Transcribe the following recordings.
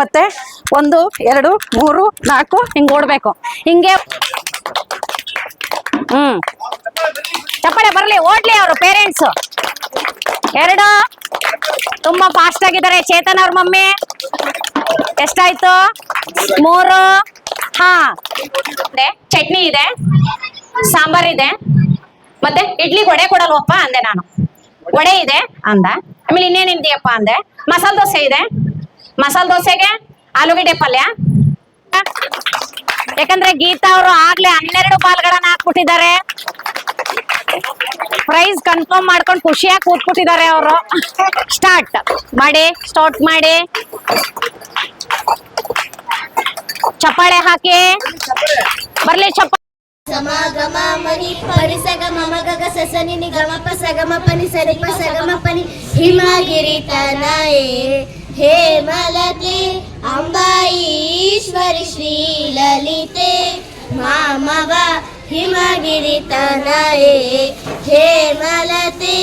ಮತ್ತೆ 1 2 3 4 ಹಿಂಗ್ ಓಡ್ಬೇಕು. ಹಿಂಗೆ ಚಪ್ಪಾಳೆ ಬರ್ಲಿ, ಓಡ್ಲಿ ಅವರು ಪೇರೆಂಟ್ಸ್. 2 ತುಂಬಾ ಫಾಸ್ಟ್ ಆಗಿದ್ದಾರೆ. ಚೇತನ್ ಅವ್ರ ಮಮ್ಮಿ ಎಷ್ಟಾಯ್ತು? 3. ಹಾ, ಚಟ್ನಿ ಇದೆ, ಸಾಂಬಾರ್ ಇದೆ, ಮತ್ತೆ ಇಡ್ಲಿ ವಡೆ ಕೊಡಲ್ವಪ್ಪ ಅಂದೆ ನಾನು. ವಡೆ ಇದೆ ಅಂದ. ಆಮೇಲೆ ಇನ್ನೇನಿದೆಯಪ್ಪ ಅಂದೆ. ಮಸಾಲೆ ದೋಸೆ ಇದೆ, ಮಸಾಲೆ ದೋಸೆಗೆ ಆಲೂಗಡ್ಡೆ ಪಲ್ಯ. ಯಾಕಂದ್ರೆ ಗೀತಾ ಅವರು ಆಗ್ಲೇ 12 ಬಾಲ್ಗಳನ್ನ ಹಾಕ್ಬಿಟ್ಟಿದ್ದಾರೆ. ಪ್ರೈಸ್ ಕನ್ಫರ್ಮ್ ಮಾಡ್ಕೊಂಡು ಖುಷಿಯಾಗಿ ಕೂತ್ಬಿಟ್ಟಿದ್ದಾರೆ ಅವರು. ಸ್ಟಾರ್ಟ್ ಮಾಡಿ ಚಪ್ಪಾಳೆ ಹಾಕಿ ಬರ್ಲಿ. ಸಮಾಗಮ ಮನಿ ಪರಿಸಗಮ ಮಗಗ ಸಸನಿ ನಿಗಮ ಸಗಮ ಪನಿ ಸರಿಪ ಸಗಮ ಪನಿ ಹಿಮಗಿರಿ ತನಯೇ ಹೇಮಲತೆ ಅಂಬಾईश्वरी ಶ್ರೀ ಲಲಿತೆ ಮಾಮವ ಹಿಮಗಿರಿ ತನಯೇ ಹೇಮಲತೆ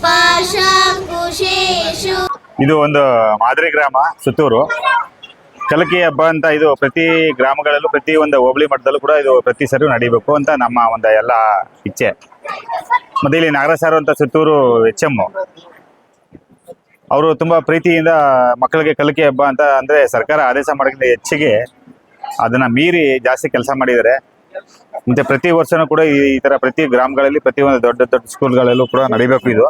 ಪಾಶಾಂಕುಶೇಷು. ಇದು ಒಂದು ಮಾದರಿ ಗ್ರಾಮ ಸುತ್ತೂರು. ಕಲಕಿ ಹಬ್ಬ ಅಂತ ಇದು ಪ್ರತಿ ಗ್ರಾಮಗಳಲ್ಲೂ ಪ್ರತಿ ಒಂದು ಹೋಬಳಿ ಮಟ್ಟದಲ್ಲೂ ಕೂಡ ಇದು ಪ್ರತಿ ಸರಿ ನಡಿಬೇಕು ಅಂತ ನಮ್ಮ ಒಂದು ಎಲ್ಲ ಇಚ್ಛೆ. ಮತ್ತೆ ಇಲ್ಲಿ ನಾಗರಾಜ್ ಸಾರು ಅಂತ ಸುತ್ತೂರು HM ಅವರು ತುಂಬಾ ಪ್ರೀತಿಯಿಂದ ಮಕ್ಕಳಿಗೆ ಕಲಿಕೆ ಹಬ್ಬ ಅಂತ ಅಂದ್ರೆ ಸರ್ಕಾರ ಆದೇಶ ಮಾಡೋಕ್ಕಿಂತ ಹೆಚ್ಚಿಗೆ ಅದನ್ನ ಮೀರಿ ಜಾಸ್ತಿ ಕೆಲಸ ಮಾಡಿದ್ದಾರೆ. ಮತ್ತೆ ಪ್ರತಿ ವರ್ಷನೂ ಕೂಡ ಈ ತರ ಪ್ರತಿ ಗ್ರಾಮಗಳಲ್ಲಿ ಪ್ರತಿ ಒಂದು ದೊಡ್ಡ ದೊಡ್ಡ ಸ್ಕೂಲ್ಗಳಲ್ಲೂ ಕೂಡ ನಡಿಬೇಕು ಇದು.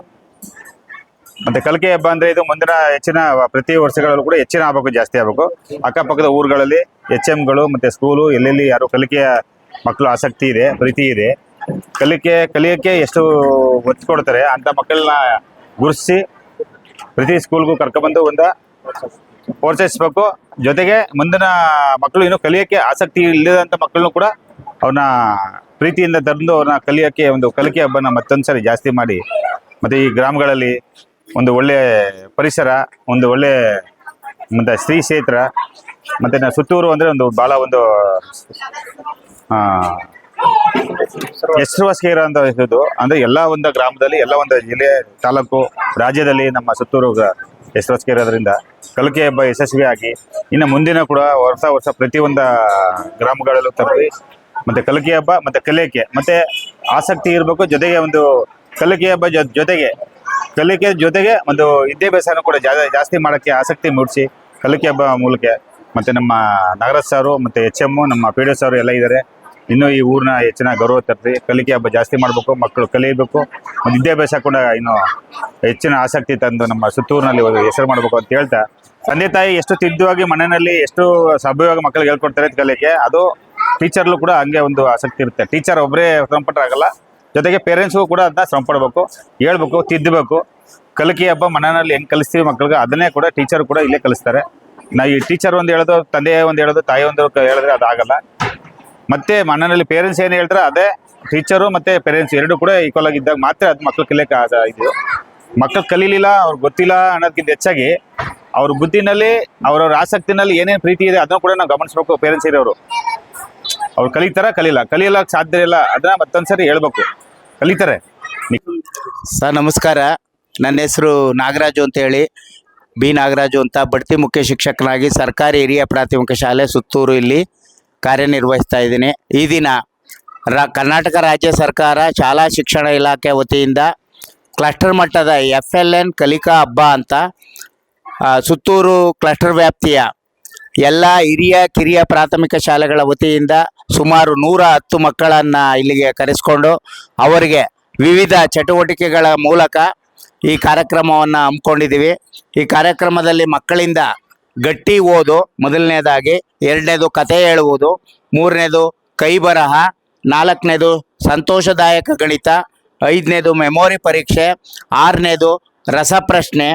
ಮತ್ತೆ ಕಲಿಕೆ ಹಬ್ಬ ಅಂದ್ರೆ ಇದು ಮುಂದಿನ ಹೆಚ್ಚಿನ ಪ್ರತಿ ವರ್ಷಗಳಲ್ಲೂ ಕೂಡ ಹೆಚ್ಚಿನ ಆಗಬೇಕು, ಜಾಸ್ತಿ ಆಗಬೇಕು. ಅಕ್ಕಪಕ್ಕದ ಊರುಗಳಲ್ಲಿ HMಗಳು ಮತ್ತೆ ಸ್ಕೂಲು ಎಲ್ಲೆಲ್ಲಿ ಯಾರು ಕಲಿಕೆಯ ಮಕ್ಕಳು ಆಸಕ್ತಿ ಇದೆ, ಪ್ರೀತಿ ಇದೆ, ಕಲಿಯೋಕ್ಕೆ ಎಷ್ಟು ಒತ್ತು ಕೊಡ್ತಾರೆ ಅಂತ ಮಕ್ಕಳನ್ನ ಗುರುತಿಸಿ ಪ್ರತಿ ಸ್ಕೂಲ್ಗೂ ಕರ್ಕೊಬಂದು ಒಂದು ಪ್ರೋತ್ಸಾಹಿಸ್ಬೇಕು. ಜೊತೆಗೆ ಮುಂದಿನ ಮಕ್ಕಳು ಇನ್ನು ಕಲಿಯೋಕ್ಕೆ ಆಸಕ್ತಿ ಇಲ್ಲದಂಥ ಮಕ್ಕಳನ್ನು ಕೂಡ ಅವ್ರನ್ನ ಪ್ರೀತಿಯಿಂದ ತಂದು ಅವ್ರನ್ನ ಕಲಿಯೋಕ್ಕೆ ಒಂದು ಕಲಿಕೆ ಹಬ್ಬನ ಮತ್ತೊಂದ್ಸರಿ ಜಾಸ್ತಿ ಮಾಡಿ ಮತ್ತೆ ಈ ಗ್ರಾಮಗಳಲ್ಲಿ ಒಂದು ಒಳ್ಳೆ ಪರಿಸರ, ಒಂದು ಒಳ್ಳೆ ಮತ್ತೆ ಶ್ರೀ ಕ್ಷೇತ್ರ, ಮತ್ತೆ ಸುತ್ತೂರು ಅಂದ್ರೆ ಒಂದು ಬಹಳ ಒಂದು ಹೆಸರುವಾಸಿಗೆ ಇರೋಂಥ ಇದು ಅಂದ್ರೆ ಎಲ್ಲ ಒಂದು ಗ್ರಾಮದಲ್ಲಿ ಎಲ್ಲ ಒಂದು ಜಿಲ್ಲೆ, ತಾಲೂಕು, ರಾಜ್ಯದಲ್ಲಿ ನಮ್ಮ ಸುತ್ತೂರು ಹೆಸರುವಾಸಿಗೆ ಇರೋದ್ರಿಂದ ಕಲಿಕೆ ಹಬ್ಬ ಯಶಸ್ವಿಯಾಗಿ ಇನ್ನು ಮುಂದಿನ ಕೂಡ ವರ್ಷ ಪ್ರತಿಯೊಂದು ಗ್ರಾಮಗಳಲ್ಲೂ ತರಲಿ. ಮತ್ತೆ ಕಲಿಕೆ ಹಬ್ಬ ಮತ್ತೆ ಕಲಿಯಕ್ಕೆ ಮತ್ತೆ ಆಸಕ್ತಿ ಇರಬೇಕು. ಜೊತೆಗೆ ಒಂದು ಕಲಿಕೆ ಹಬ್ಬ ಕಲಿಕೆ ಜೊತೆಗೆ ಒಂದು ವಿದ್ಯಾಭ್ಯಾಸನೂ ಕೂಡ ಜಾಸ್ತಿ ಮಾಡೋಕ್ಕೆ ಆಸಕ್ತಿ ಮೂಡಿಸಿ ಕಲಿಕೆ ಹಬ್ಬ ಮೂಲಕ ಮತ್ತೆ ನಮ್ಮ ನಾಗರಾಜ್ ಸಾರು ಮತ್ತೆ HM ನಮ್ಮ PDO ಸಾರು ಎಲ್ಲ ಇದ್ದಾರೆ. ಇನ್ನೂ ಈ ಊರಿನ ಹೆಚ್ಚಿನ ಗೌರವ ತರ್ತಿ ಕಲಿಕೆ ಹಬ್ಬ ಜಾಸ್ತಿ ಮಾಡಬೇಕು, ಮಕ್ಕಳು ಕಲಿಯಬೇಕು, ಒಂದು ವಿದ್ಯಾಭ್ಯಾಸ ಕೂಡ ಇನ್ನೂ ಹೆಚ್ಚಿನ ಆಸಕ್ತಿ ತಂದು ನಮ್ಮ ಸುತ್ತೂರಿನಲ್ಲಿ ಹೆಸರು ಮಾಡಬೇಕು ಅಂತ ಹೇಳ್ತಾ, ತಂದೆ ತಾಯಿ ಎಷ್ಟು ತಿದ್ದುವಾಗಿ ಮನೆಯಲ್ಲಿ ಎಷ್ಟು ಸಭ್ಯವಾಗಿ ಮಕ್ಕಳಿಗೆ ಹೇಳ್ಕೊಡ್ತಾರೆ ಕಲಿಕೆ, ಅದು ಟೀಚರ್ಲು ಕೂಡ ಹಂಗೆ ಒಂದು ಆಸಕ್ತಿ ಇರುತ್ತೆ. ಟೀಚರ್ ಒಬ್ಬರೇ ಶ್ರಮಪಟ್ಟರಾಗಲ್ಲ, ಜೊತೆಗೆ ಪೇರೆಂಟ್ಸ್ಗೂ ಕೂಡ ಅದನ್ನ ಶ್ರಮಪಡಬೇಕು, ಹೇಳ್ಬೇಕು, ತಿದ್ದಬೇಕು. ಕಲಿಕೆ ಹಬ್ಬ ಮನೆಯಲ್ಲಿ ಹೆಂಗೆ ಕಲಿಸ್ತೀವಿ ಮಕ್ಕಳಿಗೆ ಅದನ್ನೇ ಕೂಡ ಟೀಚರ್ ಕೂಡ ಇಲ್ಲೇ ಕಲಿಸ್ತಾರೆ. ನಾವು ಈ ಟೀಚರ್ ಒಂದು ಹೇಳೋದು, ತಂದೆ ಒಂದು ಹೇಳೋದು, ತಾಯಿ ಒಂದು ಹೇಳಿದ್ರೆ ಅದಾಗಲ್ಲ. ಮತ್ತೆ ಮನೆಯಲ್ಲಿ ಪೇರೆಂಟ್ಸ್ ಏನು ಹೇಳ್ತಾರೆ ಅದೇ ಟೀಚರು ಮತ್ತೆ ಪೇರೆಂಟ್ಸ್ ಎರಡು ಕೂಡ ಈಕ್ವಲ್ ಆಗಿದ್ದಾಗ ಮಾತ್ರ ಅದು ಮಕ್ಕಳು ಕಲಿಯಕ್ಕೆ ಇದು. ಮಕ್ಕಳು ಕಲೀಲಿಲ್ಲ, ಅವ್ರಿಗೆ ಗೊತ್ತಿಲ್ಲ ಅನ್ನೋದಕ್ಕಿಂತ ಹೆಚ್ಚಾಗಿ ಅವ್ರ ಬುದ್ಧಿನಲ್ಲಿ ಅವ್ರವ್ರ ಆಸಕ್ತಿನಲ್ಲಿ ಏನೇನು ಪ್ರೀತಿ ಇದೆ ಅದನ್ನು ಕೂಡ ನಾವು ಗಮನಿಸ್ಬೇಕು. ಪೇರೆಂಟ್ಸ್ ಇರೋರು ಅವ್ರು ಕಲಿಯಲ್ಲಕ್ಕೆ ಸಾಧ್ಯ ಇಲ್ಲ, ಅದನ್ನ ಮತ್ತೊಂದ್ಸರಿ ಹೇಳ್ಬೇಕು, ಕಲಿತಾರೆ. ಸರ್ ನಮಸ್ಕಾರ, ನನ್ನ ಹೆಸರು ನಾಗರಾಜು ಅಂತ ಹೇಳಿ, ಬಿ ನಾಗರಾಜು ಅಂತ, ಬಡ್ತಿ ಮುಖ್ಯ ಶಿಕ್ಷಕನಾಗಿ ಸರ್ಕಾರಿ ಹಿರಿಯ ಪ್ರಾಥಮಿಕ ಶಾಲೆ ಸುತ್ತೂರು ಇಲ್ಲಿ ಕಾರ್ಯನಿರ್ವಹಿಸ್ತಾ ಇದ್ದೀನಿ. ಈ ದಿನ ಕರ್ನಾಟಕ ರಾಜ್ಯ ಸರ್ಕಾರ ಶಾಲಾ ಶಿಕ್ಷಣ ಇಲಾಖೆ ವತಿಯಿಂದ ಕ್ಲಸ್ಟರ್ ಮಟ್ಟದ FLN ಕಲಿಕಾ ಹಬ್ಬ ಅಂತ ಸುತ್ತೂರು ಕ್ಲಸ್ಟರ್ ವ್ಯಾಪ್ತಿಯ ಎಲ್ಲ ಹಿರಿಯ ಕಿರಿಯ ಪ್ರಾಥಮಿಕ ಶಾಲೆಗಳ ವತಿಯಿಂದ ಸುಮಾರು 110 ಮಕ್ಕಳನ್ನು ಇಲ್ಲಿಗೆ ಕರೆಸಿಕೊಂಡು ಅವರಿಗೆ ವಿವಿಧ ಚಟುವಟಿಕೆಗಳ ಮೂಲಕ ಈ ಕಾರ್ಯಕ್ರಮವನ್ನು ಹಮ್ಮಿಕೊಂಡಿದ್ದೀವಿ. ಈ ಕಾರ್ಯಕ್ರಮದಲ್ಲಿ ಮಕ್ಕಳಿಂದ ಗಟ್ಟಿ ಓದು ಮೊದಲನೇದಾಗಿ, 2ನೇದು ಕತೆ ಹೇಳುವುದು, 3ನೇದು ಕೈ ಬರಹ, 4ನೇದು ಸಂತೋಷದಾಯಕ ಗಣಿತ, 5ನೇದು ಮೆಮೊರಿ ಪರೀಕ್ಷೆ, 6ನೇದು ರಸಪ್ರಶ್ನೆ,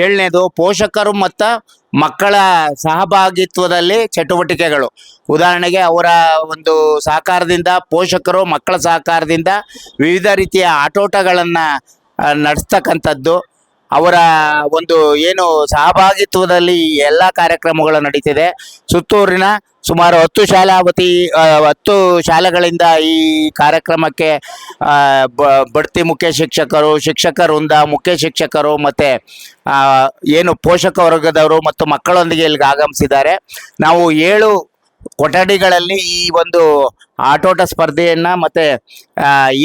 7ನೇದು ಪೋಷಕರು ಮತ್ತು ಮಕ್ಕಳ ಸಹಭಾಗಿತ್ವದಲ್ಲಿ ಚಟುವಟಿಕೆಗಳು. ಉದಾಹರಣೆಗೆ ಅವರ ಒಂದು ಸಹಕಾರದಿಂದ, ಪೋಷಕರು ಮಕ್ಕಳ ಸಹಕಾರದಿಂದ ವಿವಿಧ ರೀತಿಯ ಆಟೋಟಗಳನ್ನು ನಡೆಸ್ತಕ್ಕಂಥದ್ದು. ಅವರ ಒಂದು ಏನು ಸಹಭಾಗಿತ್ವದಲ್ಲಿ ಈ ಎಲ್ಲ ಕಾರ್ಯಕ್ರಮಗಳು ನಡೀತಿದೆ. ಸುತ್ತೂರಿನ ಸುಮಾರು 10 ಶಾಲೆಗಳಿಂದ ಈ ಕಾರ್ಯಕ್ರಮಕ್ಕೆ ಬಡ್ತಿ ಮುಖ್ಯ ಶಿಕ್ಷಕರು, ಶಿಕ್ಷಕ ವೃಂದ, ಮುಖ್ಯ ಶಿಕ್ಷಕರು ಮತ್ತು ಏನು ಪೋಷಕ ವರ್ಗದವರು ಮತ್ತು ಮಕ್ಕಳೊಂದಿಗೆ ಇಲ್ಲಿಗೆ ಆಗಮಿಸಿದ್ದಾರೆ. ನಾವು 7 ಕೊಠಡಿಗಳಲ್ಲಿ ಈ ಒಂದು ಆಟೋಟ ಸ್ಪರ್ಧೆಯನ್ನು ಮತ್ತು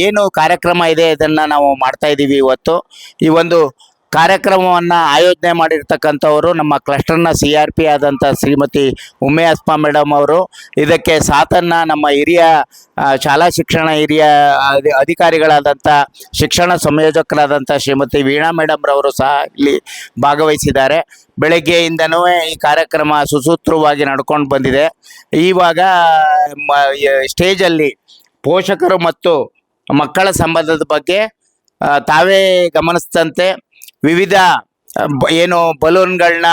ಏನು ಕಾರ್ಯಕ್ರಮ ಇದೆ ಇದನ್ನು ನಾವು ಮಾಡ್ತಾ ಇದ್ದೀವಿ ಇವತ್ತು. ಈ ಒಂದು ಕಾರ್ಯಕ್ರಮವನ್ನು ಆಯೋಜನೆ ಮಾಡಿರ್ತಕ್ಕಂಥವರು ನಮ್ಮ ಕ್ಲಸ್ಟರ್ನ CRP ಆದಂಥ ಶ್ರೀಮತಿ ಉಮ್ಮೆ ಅಸ್ಮಾ ಮೇಡಮ್ ಅವರು. ಇದಕ್ಕೆ ಸಾಥನ್ನು ನಮ್ಮ ಹಿರಿಯ ಶಾಲಾ ಶಿಕ್ಷಣ ಹಿರಿಯ ಅಧಿಕಾರಿಗಳಾದಂಥ ಶಿಕ್ಷಣ ಸಂಯೋಜಕರಾದಂಥ ಶ್ರೀಮತಿ ವೀಣಾ ಮೇಡಮ್ ರವರು ಸಹ ಇಲ್ಲಿ ಭಾಗವಹಿಸಿದ್ದಾರೆ. ಬೆಳಗ್ಗೆಯಿಂದನೂ ಈ ಕಾರ್ಯಕ್ರಮ ಸುಸೂತ್ರವಾಗಿ ನಡ್ಕೊಂಡು ಬಂದಿದೆ. ಇವಾಗ ಸ್ಟೇಜಲ್ಲಿ ಪೋಷಕರು ಮತ್ತು ಮಕ್ಕಳ ಸಂಬಂಧದ ಬಗ್ಗೆ ತಾವೇ ಗಮನಿಸಿದಂತೆ ವಿವಿಧ ಏನು ಬಲೂನ್ಗಳನ್ನ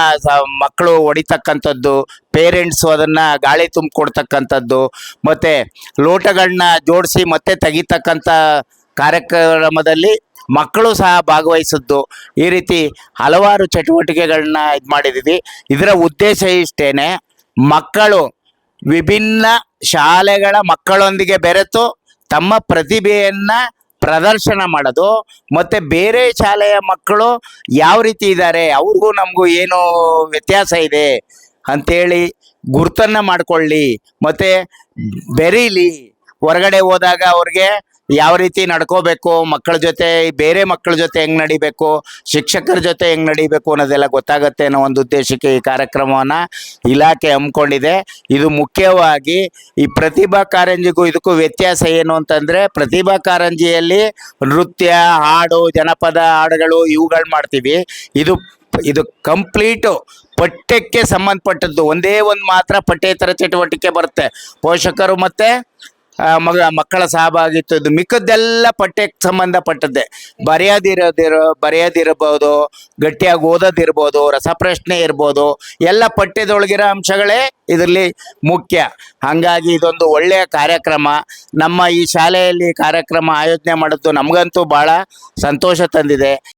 ಮಕ್ಕಳು ಹೊಡಿತಕ್ಕಂಥದ್ದು, ಪೇರೆಂಟ್ಸು ಅದನ್ನು ಗಾಳಿ ತುಂಬಿಕೊಡ್ತಕ್ಕಂಥದ್ದು, ಮತ್ತು ಲೋಟಗಳನ್ನ ಜೋಡಿಸಿ ಮತ್ತೆ ತೆಗಿತಕ್ಕಂಥ ಕಾರ್ಯಕ್ರಮದಲ್ಲಿ ಮಕ್ಕಳು ಸಹ ಭಾಗವಹಿಸಿದ್ದು, ಈ ರೀತಿ ಹಲವಾರು ಚಟುವಟಿಕೆಗಳನ್ನ ಇದು ಮಾಡಿದ್ದೀವಿ. ಇದರ ಉದ್ದೇಶ ಇಷ್ಟೇನೆ, ಮಕ್ಕಳು ವಿಭಿನ್ನ ಶಾಲೆಗಳ ಮಕ್ಕಳೊಂದಿಗೆ ಬೆರೆತು ತಮ್ಮ ಪ್ರತಿಭೆಯನ್ನು ಪ್ರದರ್ಶನ ಮಾಡೋದು, ಮತ್ತು ಬೇರೆ ಶಾಲೆಯ ಮಕ್ಕಳು ಯಾವ ರೀತಿ ಇದ್ದಾರೆ, ಅವ್ರಿಗೂ ನಮಗೂ ಏನು ವ್ಯತ್ಯಾಸ ಇದೆ ಅಂಥೇಳಿ ಗುರ್ತನ್ನು ಮಾಡಿಕೊಳ್ಳಿ, ಮತ್ತು ಬೆರೀಲಿ. ಹೊರಗಡೆ ಹೋದಾಗ ಅವ್ರಿಗೆ ಯಾವ ರೀತಿ ನಡ್ಕೋಬೇಕು, ಮಕ್ಕಳ ಜೊತೆ ಬೇರೆ ಮಕ್ಕಳ ಜೊತೆ ಹೆಂಗೆ ನಡಿಬೇಕು, ಶಿಕ್ಷಕರ ಜೊತೆ ಹೆಂಗೆ ನಡಿಬೇಕು ಅನ್ನೋದೆಲ್ಲ ಗೊತ್ತಾಗುತ್ತೆ ಅನ್ನೋ ಒಂದು ಉದ್ದೇಶಕ್ಕೆ ಈ ಕಾರ್ಯಕ್ರಮವನ್ನು ಇಲಾಖೆ ಹಮ್ಮಿಕೊಂಡಿದೆ. ಇದು ಮುಖ್ಯವಾಗಿ ಈ ಪ್ರತಿಭಾ ಕಾರಂಜಿಗೂ ಇದಕ್ಕೂ ವ್ಯತ್ಯಾಸ ಏನು ಅಂತಂದರೆ, ಪ್ರತಿಭಾ ಕಾರಂಜಿಯಲ್ಲಿ ನೃತ್ಯ, ಹಾಡು, ಜನಪದ ಹಾಡುಗಳು ಇವುಗಳು ಮಾಡ್ತೀವಿ. ಇದು ಕಂಪ್ಲೀಟು ಪಠ್ಯಕ್ಕೆ ಸಂಬಂಧಪಟ್ಟದ್ದು. ಒಂದೇ ಒಂದು ಮಾತ್ರ ಪಠ್ಯೇತರ ಚಟುವಟಿಕೆ ಬರುತ್ತೆ, ಪೋಷಕರು ಮತ್ತು ಮಕ್ಕಳ ಸಹಭಾಗಿತ್ವದ್ದು. ಮಿಕ್ಕದ್ದೆಲ್ಲ ಪಠ್ಯಕ್ಕೆ ಸಂಬಂಧಪಟ್ಟದ್ದೇ. ಬರೆಯೋದಿರ್ಬೋದು, ಗಟ್ಟಿಯಾಗಿ ಓದೋದಿರ್ಬೋದು, ರಸಪ್ರಶ್ನೆ ಇರ್ಬೋದು, ಎಲ್ಲ ಪಠ್ಯದೊಳಗಿರೋ ಅಂಶಗಳೇ ಇದರಲ್ಲಿ ಮುಖ್ಯ. ಹಾಗಾಗಿ ಇದೊಂದು ಒಳ್ಳೆಯ ಕಾರ್ಯಕ್ರಮ. ನಮ್ಮ ಈ ಶಾಲೆಯಲ್ಲಿ ಕಾರ್ಯಕ್ರಮ ಆಯೋಜನೆ ಮಾಡೋದು ನಮಗಂತೂ ಭಾಳ ಸಂತೋಷ ತಂದಿದೆ.